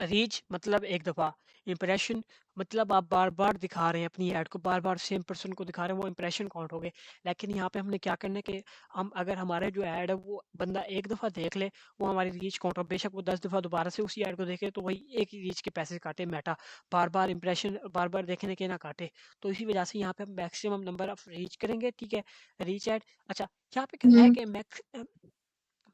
रीच मतलब एक दफ़ा, इंप्रेशन मतलब आप बार-बार दिखा रहे हैं अपनी ऐड को, बार-बार सेम पर्सन को दिखा रहे हैं, वो इंप्रेशन काउंट हो गए। लेकिन यहाँ पे हमने क्या करना है कि हम अगर हमारे जो ऐड है वो बंदा एक दफ़ा देख ले, वो हमारी रीच काउंट हो, बेशक वो 10 दफ़ा दोबारा से उसी ऐड को देखे तो वही एक ही रीच के पैसे काटे मेटा, बार-बार इंप्रेशन बार-बार देखने के ना काटे। तो इसी वजह से यहाँ पे हम मैक्सिमम नंबर ऑफ रीच करेंगे, ठीक है? रीच ऐड अच्छा, यहाँ पे कहता है हुँ। कि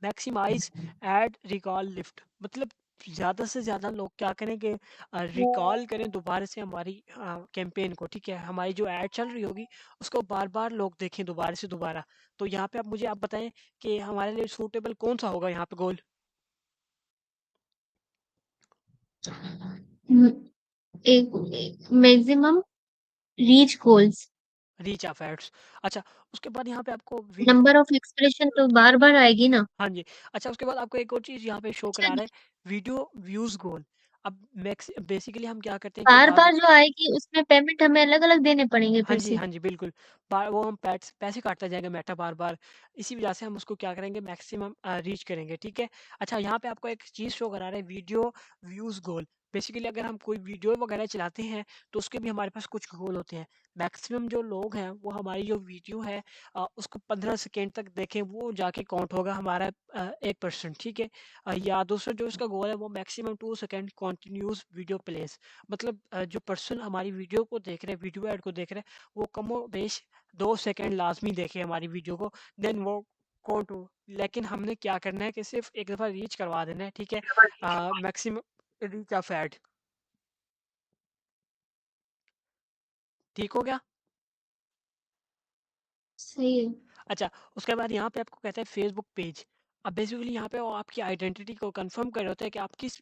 मैक्सिमाइज एड रिकॉल लिफ्ट, मतलब ज़्यादा से ज़्यादा लोग क्या करें कि रिकॉल करें दोबारा से हमारी कैंपेन को, ठीक है? हमारी जो ऐड चल रही होगी उसको बार-बार लोग देखें दोबारा से दोबारा। तो यहाँ पे आप बताएँ कि हमारे लिए सूटेबल कौन-सा होगा यहाँ पे गोल? हुँ, एक maximum reach goals. Reach of aids. अच्छा, उसके बाद यहाँ पे आपको नंबर ऑफ एक्सप्रेशन तो बार-बार आएगी ना। हाँ जी। अच्छा, उसके बाद आपको एक और चीज़ यहाँ पे शो अच्छा, करा रहा है, वीडियो व्यूज़ गोल। अब मैक्स बेसिकली हम क्या करते हैं कि बार-बार जो आएगी उसमें पेमेंट हमें अलग-अलग देने पड़ेंगे हाँ फिर जी, से। हाँ जी, बिल्कुल। बा वो हम पैसे काटता जाएगा मेटा बार-बार। इसी वजह से हम उसको क्या करेंगे, मैक्सिमम रीच करेंगे, ठीक है? अच्छा, यहाँ पे आपको एक चीज़ शो करा रहा है, वीडियो व्यूज़ गोल। बेसिकली अगर हम कोई वीडियो वगैरह चलाते हैं, तो उसके भी हमारे पास कुछ गोल होते हैं। मैक्सिमम जो लोग हैं, वो हमारी जो वीडियो है उसको 15 सेकंड तक देखें, वो जाके काउंट होगा हमारा 1% ठीक है? या दूसरा जो इसका गोल है, वो maximum 2 second continuous video plays, मतलब जो पर्सन हमारी वीडियो को देख रहे हैं, वीडियो ऐड को देख रहे हैं, वो कमोबेश 2 सेकंड लाज़मी देखे हमारी वीडियो को, देन वो काउंट हो। लेकिन हमने क्या करना है कि सिर्फ़ एक दफ़ा रीच करवा देना है, ठीक है? मैक्सिमम रीच ऑफ ऐड, ठीक हो गया? सही है। अच्छा, उसके बाद यहाँ पे आपको कहता है फेसबुक पेज। अब बेसिकली यहाँ पे वो आपकी आइडेंटिटी को कंफर्म कर रहे होता है कि आप किस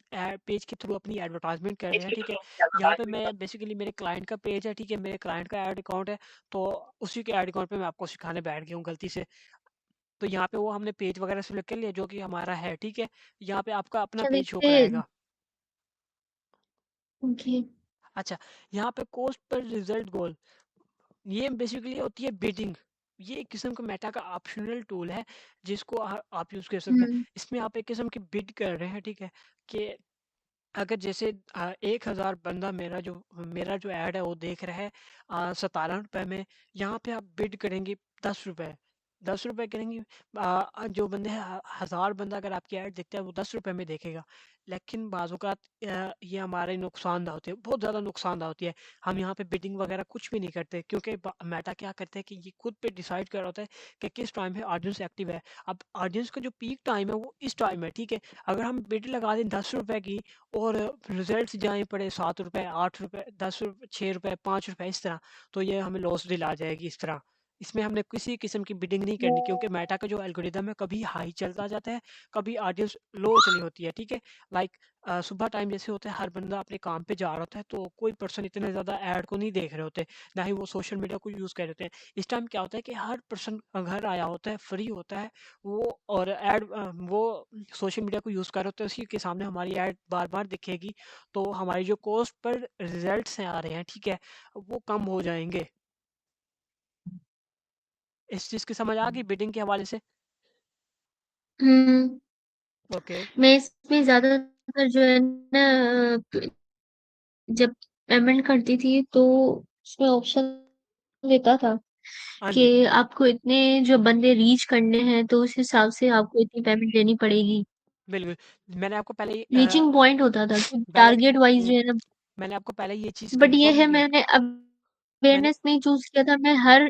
पेज के थ्रू अपनी एडवर्टाइजमेंट कर रहे हैं, इसके ठीक है? थ्रू यहाँ पे एडवर्टाइजमेंट मैं बेसिकली मेरे क्लाइंट का पेज है, ठीक है? मेरे क्लाइंट का ऐड अकाउंट है, तो उसी के ऐड अकाउंट पे मैं आपको सिखाने बैठ गया हूँ गलती से। तो यहाँ पे वो हमने पेज वगैरह सेलेक्ट कर लिया जो कि हमारा है, ठीक है? यहाँ पे आपका अपना अच्छा पेज एक शो पेज। कराएगा। ओके। अच्छा, यहाँ पे कॉस्ट पर रिजल्ट गोल, ये बेसिकली होती है बिडिंग। ये एक किस्म का मेटा का ऑप्शनल टूल है जिसको आप यूज़ कर सकते हैं। हुँ। इसमें आप एक किस्म की बिड कर रहे हैं, ठीक है? कि अगर जैसे 1000 बंदा मेरा जो ऐड है वो देख रहा है ₹17 में, यहाँ पे आप बिड करेंगे ₹10, ₹10 करेंगे, जो बंदे 1000 बंदा अगर आपकी ऐड देखता है वो ₹10 में देखेगा। लेकिन बाज़ ये हमारे नुकसानदाह होते हैं, बहुत ज़्यादा नुकसानदाह होती है। हम यहाँ पे बिडिंग वगैरह कुछ भी नहीं करते क्योंकि मेटा क्या करता है कि ये खुद पे डिसाइड कर रहा होता है कि किस टाइम पे ऑडियंस एक्टिव है। अब ऑडियंस का जो पीक टाइम है वो इस टाइम है, ठीक है? अगर हम बिड लगा दें ₹10 की और रिजल्ट्स जाएँ पड़े ₹7, ₹8, ₹10, ₹6, ₹5 इस तरह, तो ये हमें लॉस डील आ जाएगी इस तरह। इसमें हमने किसी किस्म की बिडिंग नहीं करनी, क्योंकि मेटा का जो एल्गोरिदम है कभी हाई चलता जाता है, कभी ऑडियंस लो चली होती है, ठीक है। लाइक सुबह टाइम जैसे होता है, हर बंदा अपने काम पे जा रहा होता है, तो कोई पर्सन इतने ज़्यादा ऐड को नहीं देख रहे होते, ना ही वो सोशल मीडिया को यूज़ कर रहे होते हैं। इस टाइम क्या होता है कि हर पर्सन घर आया होता है, फ्री होता है, वो और वो सोशल मीडिया को यूज़ कर रहे होते हैं, उसी के सामने हमारी ऐड बार बार दिखेगी, तो हमारी जो कॉस्ट पर रिजल्ट्स आ रहे हैं, ठीक है, वो कम हो जाएंगे। इस चीज़ की समझ आ गई बिडिंग के हवाले से? हम्म। ओके। मैं इसमें ज्यादातर जो है ना, जब पेमेंट करती थी तो उसमें ऑप्शन देता था हाँ कि जी, आपको इतने जो बंदे रीच करने हैं तो उस हिसाब से आपको इतनी पेमेंट देनी पड़ेगी। बिल्कुल। मैंने आपको पहले ही रीचिंग पॉइंट होता था कि पहले टारगेट वाइज जो है ना। मैंने आपको पहले ये चीज़ बट ये कंफर्म है, की है। मैंने मैंने अवेयरनेस नहीं चूज किया था, मैं हर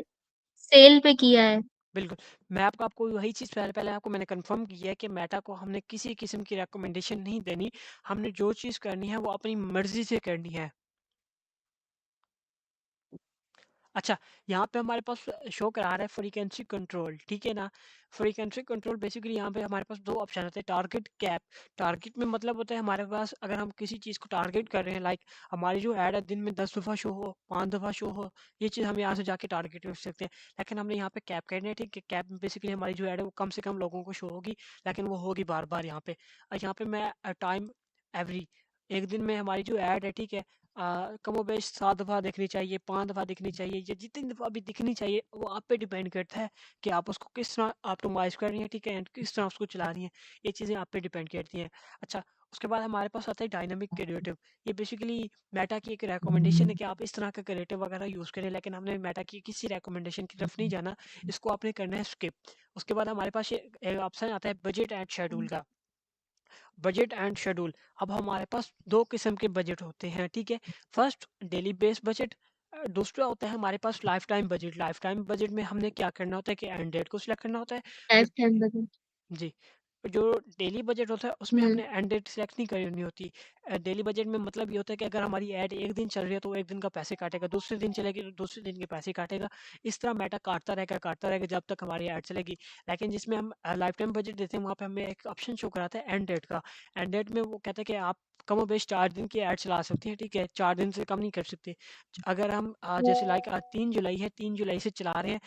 सेल पे किया है। बिल्कुल, मैं आपको आपको वही चीज़ पहले पहले आपको मैंने कंफर्म की है कि मेटा को हमने किसी किस्म की रिकमेंडेशन नहीं देनी। हमने जो चीज़ करनी है वो अपनी मर्ज़ी से करनी है। अच्छा, यहाँ पे हमारे पास शो करा रहा है फ्रीक्वेंसी कंट्रोल, ठीक है ना? फ्रीक्वेंसी कंट्रोल बेसिकली यहाँ पे हमारे पास 2 ऑप्शन होते हैं, टारगेट, कैप। टारगेट में मतलब होता है हमारे पास अगर हम किसी चीज़ को टारगेट कर रहे हैं, लाइक हमारी जो ऐड है दिन में 10 दफ़ा शो हो, 5 दफ़ा शो हो, ये चीज़ हम यहाँ से जाके टारगेट कर सकते हैं। लेकिन हमने यहाँ पे कैप करना है, ठीक है? कैप में बेसिकली हमारी जो ऐड है वो कम से कम लोगों को शो होगी, लेकिन वो होगी बार-बार यहाँ पे। यहाँ पे मैं टाइम एवरी, एक दिन में हमारी जो ऐड है, ठीक है? कमोबेश 7 दफ़ा दिखनी चाहिए, 5 दफ़ा दिखनी चाहिए, या जितनी दफ़ा भी दिखनी चाहिए वो आप पे डिपेंड करता है कि आप उसको किस तरह ऑप्टिमाइज़ कर रही हैं, ठीक है? एंड किस तरह उसको चला रही हैं, ये चीज़ें आप पे डिपेंड करती हैं। अच्छा, उसके बाद हमारे पास आता है डायनामिक क्रिएटिव। ये बेसिकली मेटा की एक रिकमेंडेशन है कि आप इस तरह का क्रिएटिव वगैरह यूज़ करें, लेकिन हमने मेटा की किसी रिकमेंडेशन की तरफ नहीं जाना, इसको आपने करना है स्किप। उसके बाद हमारे पास ये एक ऑप्शन आता है बजट एंड शेड्यूल का। बजट एंड शेड्यूल, अब हमारे पास दो किस्म के बजट होते हैं, ठीक है। फर्स्ट डेली बेस बजट, दूसरा होता है हमारे पास life time budget. Life time budget में हमने क्या करना होता है कि एंड डेट को सिलेक्ट करना होता है। जो लाइफ टाइम बजट। जी, जो डेली बजट होता है उसमें हम्म। हमने एंड डेट सेलेक्ट नहीं करनी होती। डेली बजट में मतलब ये होता है कि अगर हमारी ऐड एक दिन चल रही है तो वो एक दिन का पैसे काटेगा, दूसरे दिन चलेगी तो दूसरे दिन के पैसे काटेगा। इस तरह मेटा काटता रहेगा जब तक हमारी ऐड चलेगी। लेकिन जिसमें हम लाइफ टाइम बजट देते हैं वहाँ पे हमें एक ऑप्शन शो कराता है एंड डेट का। एंड डेट में वो कहता है कि आप कमोबेश 4 दिन की ऐड चला सकती हैं, ठीक है? 4 दिन से कम नहीं कर सकते। अगर हम जैसे लाइक आज 3 जुलाई है, 3 जुलाई से चला रहे हैं,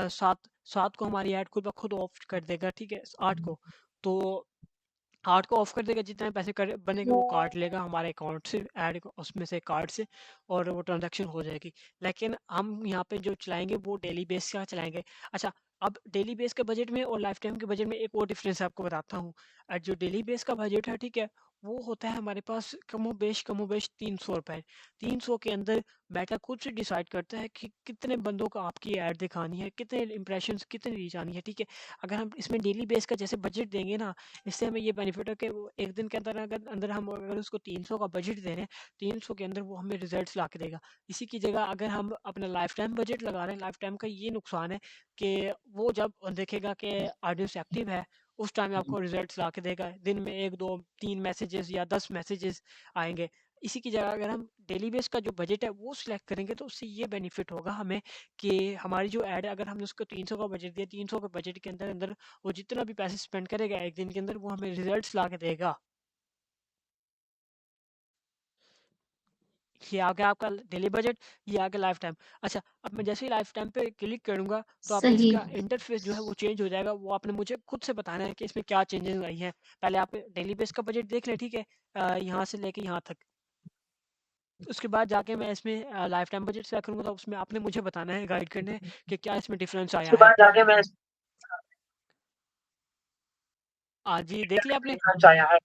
7 7 को हमारी ऐड खुद ब खुद ऑफ कर देगा, ठीक है? 8 को। तो 8 को ऑफ कर देगा, जितने पैसे बनेंगे वो काट लेगा हमारे अकाउंट से, ऐड को उसमें से कार्ड से, और वो ट्रांजैक्शन हो जाएगी। लेकिन हम यहाँ पे जो चलाएंगे वो डेली बेस का चलाएंगे। अच्छा, अब डेली बेस के बजट में और लाइफ टाइम के बजट में एक और डिफरेंस आपको बताता हूँ। जो डेली बेस का बजट है, ठीक है, वो होता है हमारे पास कमोबेश 300 रुपए। 300 के अंदर मेटा खुद से डिसाइड करता है कि कितने बंदों को आपकी ऐड दिखानी है, कितने इंप्रेशन, कितनी रीच आनी है, ठीक है। अगर हम इसमें डेली बेस का जैसे बजट देंगे ना, इससे हमें ये बेनिफिट है कि वो एक दिन के अंदर अगर अंदर हम अगर उसको 300 का बजट दे रहे हैं, 300 के अंदर वो हमें रिजल्ट्स ला के देगा। इसी की जगह अगर हम अपना लाइफ टाइम बजट लगा रहे हैं, लाइफ टाइम का ये नुकसान है कि वो जब देखेगा कि ऑडियंस एक्टिव है, उस टाइम आपको रिजल्ट्स ला के देगा। दिन में 1 2 3 मैसेजेस या 10 मैसेजेस आएंगे। इसी की जगह अगर हम डेली बेस का जो बजट है वो सिलेक्ट करेंगे तो उससे ये बेनिफिट होगा हमें कि हमारी जो ऐड है, अगर हमने उसको 300 का बजट दिया, 300 के बजट के अंदर अंदर वो जितना भी पैसे स्पेंड करेगा एक दिन के अंदर वो हमें रिजल्ट्स ला के देगा। ये आ गया आपका डेली बजट, ये आ गया लाइफ टाइम। अच्छा, अब मैं जैसे ही लाइफ टाइम पे क्लिक करूंगा तो आपने सही। इसका इंटरफेस जो है वो चेंज हो जाएगा। वो आपने मुझे खुद से बताना है कि इसमें क्या चेंजेस आई हैं। पहले आप डेली बेस का बजट देख लें, ठीक है, यहाँ से लेके यहाँ तक। उसके बाद जाके मैं इसमें लाइफ टाइम बजट सेलेक्ट करूंगा, तो उसमें आपने मुझे बताना है, गाइड करना है कि क्या इसमें डिफरेंस आया उसके है। बाद जाके मैं जी देख लिया आपने? चाया है।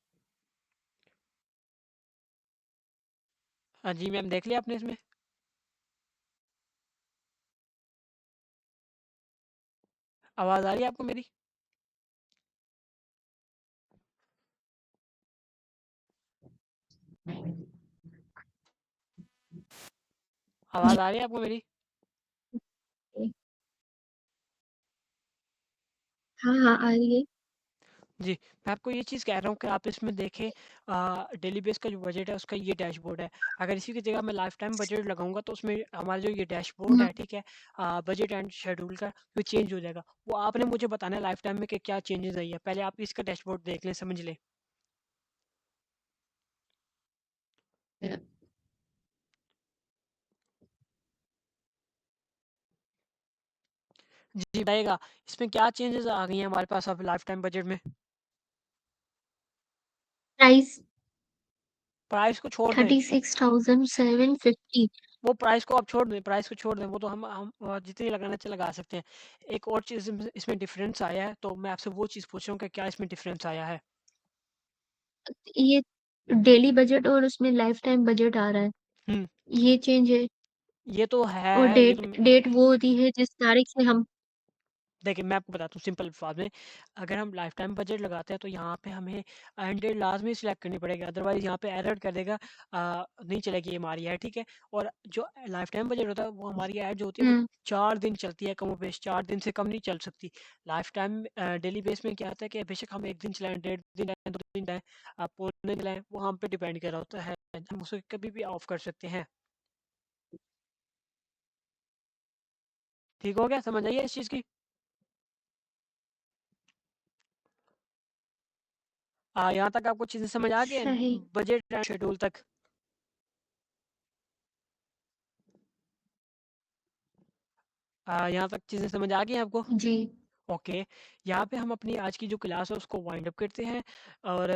हाँ जी मैम, देख लिया आपने इसमें? आवाज़ आ रही है आपको मेरी? आवाज़ आ रही है आपको मेरी? हाँ हाँ, आ रही है। जी, मैं आपको ये चीज़ कह रहा हूँ कि आप इसमें देखें डेली बेस का जो बजट है उसका ये डैशबोर्ड है। अगर इसी की जगह मैं लाइफ टाइम बजट लगाऊँगा तो उसमें हमारा जो ये डैशबोर्ड हुँ, है, ठीक है? बजट एंड शेड्यूल का वो चेंज हो जाएगा। वो आपने मुझे बताना है लाइफ टाइम में कि क्या चेंजेज़ आई है। पहले आप इसका डैशबोर्ड देख लें, समझ लें। जी, बताइएगा इसमें क्या चेंजेज़ आ गई हैं हमारे पास अब लाइफ टाइम बजट में? प्राइस प्राइस को छोड़ दें। 36,750। वो प्राइस को आप छोड़ दें, प्राइस को छोड़ दें, वो तो हम जितनी लगाना चाहे लगा सकते हैं। एक और चीज़ इसमें डिफ़रेंस आया है, तो मैं आपसे वो चीज़ पूछ रहा हूँ कि क्या इसमें डिफ़रेंस आया है? ये डेली बजट और उसमें लाइफ टाइम बजट आ रहा है, हुँ, ये चेंज है। ये तो और है, ये तो डेट डेट वो होती है जिस तारीख से हम देखिए, मैं आपको बताता हूँ सिंपल अल्फ़ाज़ में, अगर हम लाइफ़ टाइम बजट लगाते हैं, तो यहाँ पे हमें एंड डेट लाज़मी सिलेक्ट करनी पड़ेगी, अदरवाइज़ यहाँ पे एरर कर देगा नहीं चलेगी हमारी ऐड, ठीक है? और जो लाइफ़ टाइम बजट होता है, वो हमारी ऐड जो होती है, वो हुँ, 4 दिन चलती है कमोबेश, 4 दिन से कम नहीं चल सकती। लाइफ़ टाइम डेली बेस में क्या होता है कि बेशक हम 1 दिन चलाएँ, डेढ़ दिन चलाएँ, 2 दिन चलाएँ, पूरे दिन चलाएँ, वो हम पे डिपेंड कर रहा होता है। हम उसे कभी भी ऑफ कर सकते हैं। ठीक हो गया? समझ आई है इस चीज़ की? यहाँ तक आपको चीज़ें समझ आ गई हैं? सही। बजट एंड शेड्यूल तक? यहाँ तक चीज़ें समझ आ गई हैं आपको? जी। ओके, यहाँ पे हम अपनी आज की जो क्लास है उसको वाइंड अप करते हैं और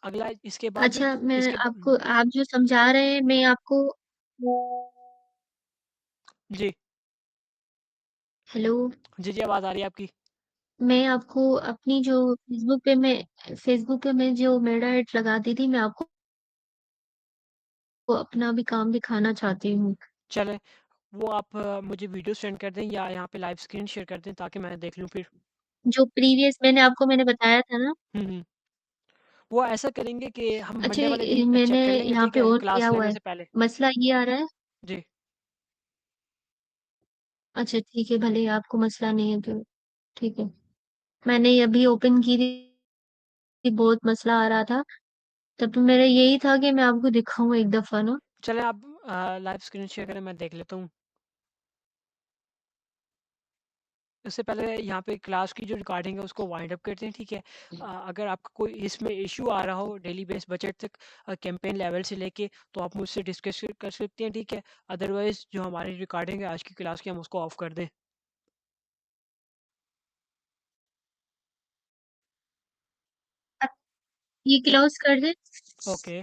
अगला इसके बाद फिर अच्छा, मैं इसके आपको आप जो समझा रहे हैं, मैं आपको जी, हेलो, जी, जी, आवाज़ आ रही है आपकी। मैं आपको अपनी जो फ़ेसबुक पे मैं जो मेरा ऐड लगाती थी, मैं आपको अपना भी काम दिखाना चाहती हूँ। चलें, वो आप मुझे वीडियो सेंड कर दें या यहाँ पे लाइव स्क्रीन शेयर कर दें ताकि मैं देख लूँ फिर। जो प्रीवियस मैंने बताया था ना, हुँ, हुँ। वो ऐसा करेंगे कि हम अच्छा मंडे वाले दिन मैंने चेक कर लेंगे, यहाँ ठीक पे है? और किया क्लास हुआ लेने है। से पहले। मसला ये आ रहा है जी, अच्छा ठीक है, भले आपको मसला नहीं है तो ठीक है। मैंने अभी ओपन की थी, बहुत मसला आ रहा था, तब तो मेरा यही था कि मैं आपको दिखाऊँ एक दफ़ा ना। चलें आप लाइव स्क्रीन शेयर करें, मैं देख लेता हूँ। उससे पहले यहाँ पे क्लास की जो रिकॉर्डिंग है उसको वाइंड अप करते हैं, ठीक है? अगर आपका कोई इसमें इश्यू आ रहा हो डेली बेस बजट तक कैंपेन लेवल से लेके तो आप मुझसे डिस्कस कर सकते हैं, ठीक है? अदरवाइज़ जो हमारी रिकॉर्डिंग है आज की क्लास की हम उसको ऑफ कर दें। ये क्लोज़ कर दें? ओके।